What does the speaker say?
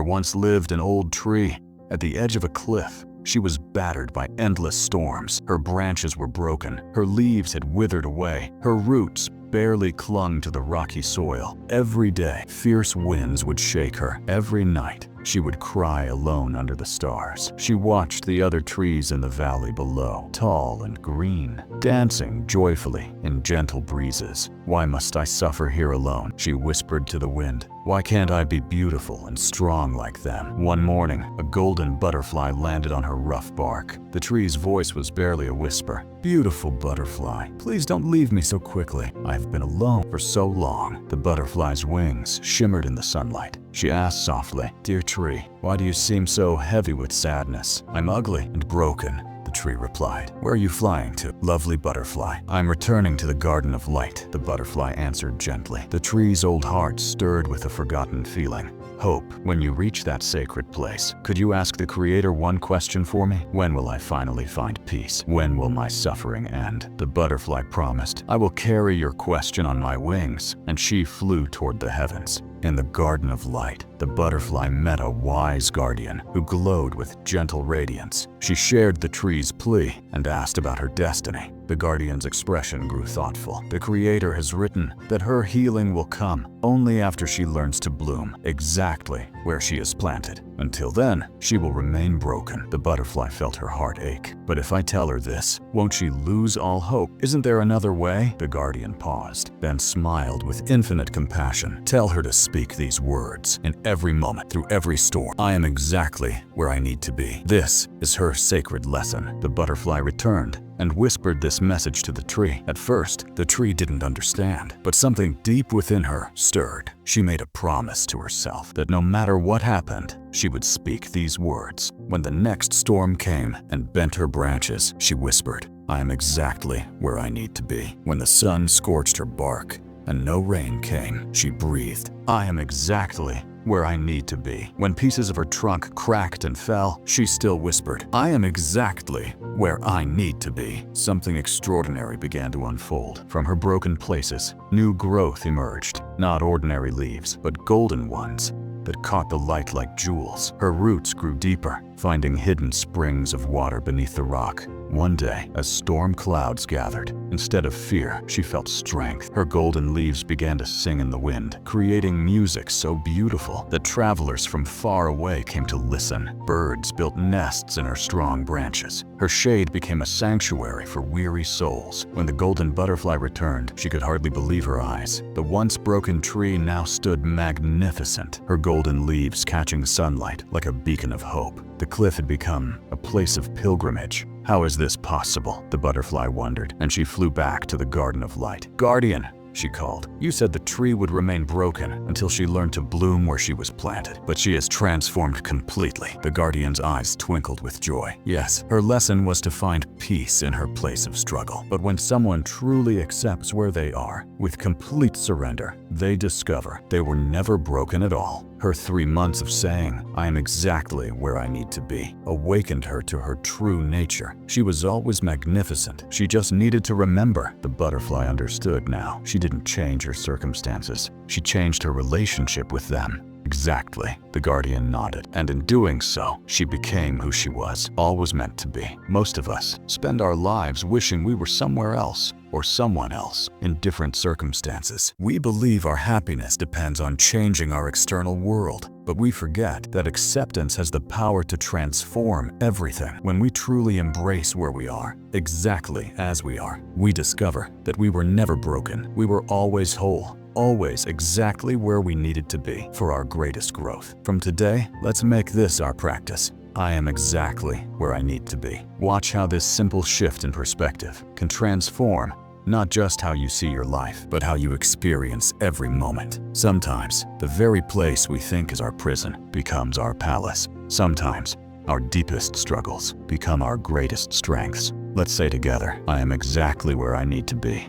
once lived an old tree at the edge of a cliff. She was battered by endless storms. Her branches were broken. Her leaves had withered away. Her roots barely clung to the rocky soil. Every day, fierce winds would shake her. Every night, she would cry alone under the stars. She watched the other trees in the valley below, tall and green, dancing joyfully in gentle breezes. "Why must I suffer here alone?" she whispered to the wind. "Why can't I be beautiful and strong like them?" One morning, a golden butterfly landed on her rough bark. The tree's voice was barely a whisper. "Beautiful butterfly, please don't leave me so quickly. I've been alone for so long." The butterfly's wings shimmered in the sunlight. She asked softly, "Dear tree, why do you seem so heavy with sadness?" "I'm ugly and broken," the tree replied. "Where are you flying to, lovely butterfly?" "I'm returning to the Garden of Light," the butterfly answered gently. The tree's old heart stirred with a forgotten feeling. "Hope, when you reach that sacred place, could you ask the Creator one question for me? When will I finally find peace? When will my suffering end?" The butterfly promised, "I will carry your question on my wings," and she flew toward the heavens. In the Garden of Light, the butterfly met a wise guardian who glowed with gentle radiance. She shared the tree's plea and asked about her destiny. The guardian's expression grew thoughtful. "The Creator has written that her healing will come only after she learns to bloom exactly where she is planted. Until then, she will remain broken." The butterfly felt her heart ache. "But if I tell her this, won't she lose all hope? Isn't there another way?" The guardian paused, then smiled with infinite compassion. "Tell her to speak these words in every moment, through every storm. I am exactly where I need to be. This is her sacred lesson." The butterfly returned and whispered this message to the tree. At first, the tree didn't understand, but something deep within her stirred. She made a promise to herself that no matter what happened, she would speak these words. When the next storm came and bent her branches, she whispered, "I am exactly where I need to be." When the sun scorched her bark and no rain came, she breathed, "I am exactly where I need to be." When pieces of her trunk cracked and fell, she still whispered, "I am exactly where I need to be." Something extraordinary began to unfold. From her broken places, new growth emerged, not ordinary leaves, but golden ones that caught the light like jewels. Her roots grew deeper, finding hidden springs of water beneath the rock. One day, as storm clouds gathered, instead of fear, she felt strength. Her golden leaves began to sing in the wind, creating music so beautiful that travelers from far away came to listen. Birds built nests in her strong branches. Her shade became a sanctuary for weary souls. When the golden butterfly returned, she could hardly believe her eyes. The once broken tree now stood magnificent, her golden leaves catching sunlight like a beacon of hope. The cliff had become a place of pilgrimage. "How is this possible?" the butterfly wondered, and she flew back to the Garden of Light. "Guardian," she called, "you said the tree would remain broken until she learned to bloom where she was planted, but she has transformed completely." The guardian's eyes twinkled with joy. Yes, her lesson was to find peace in her place of struggle. But when someone truly accepts where they are, with complete surrender, they discover they were never broken at all. Her 3 months of saying, "I am exactly where I need to be," awakened her to her true nature. She was always magnificent. She just needed to remember. The butterfly understood now. She didn't change her circumstances. She changed her relationship with them. "Exactly," the guardian nodded, "and in doing so, she became who she was, always meant to be." Most of us spend our lives wishing we were somewhere else or someone else in different circumstances. We believe our happiness depends on changing our external world, but we forget that acceptance has the power to transform everything. When we truly embrace where we are, exactly as we are, we discover that we were never broken. We were always whole, always exactly where we needed to be for our greatest growth. From today, let's make this our practice. I am exactly where I need to be. Watch how this simple shift in perspective can transform not just how you see your life, but how you experience every moment. Sometimes, the very place we think is our prison becomes our palace. Sometimes, our deepest struggles become our greatest strengths. Let's say together, I am exactly where I need to be.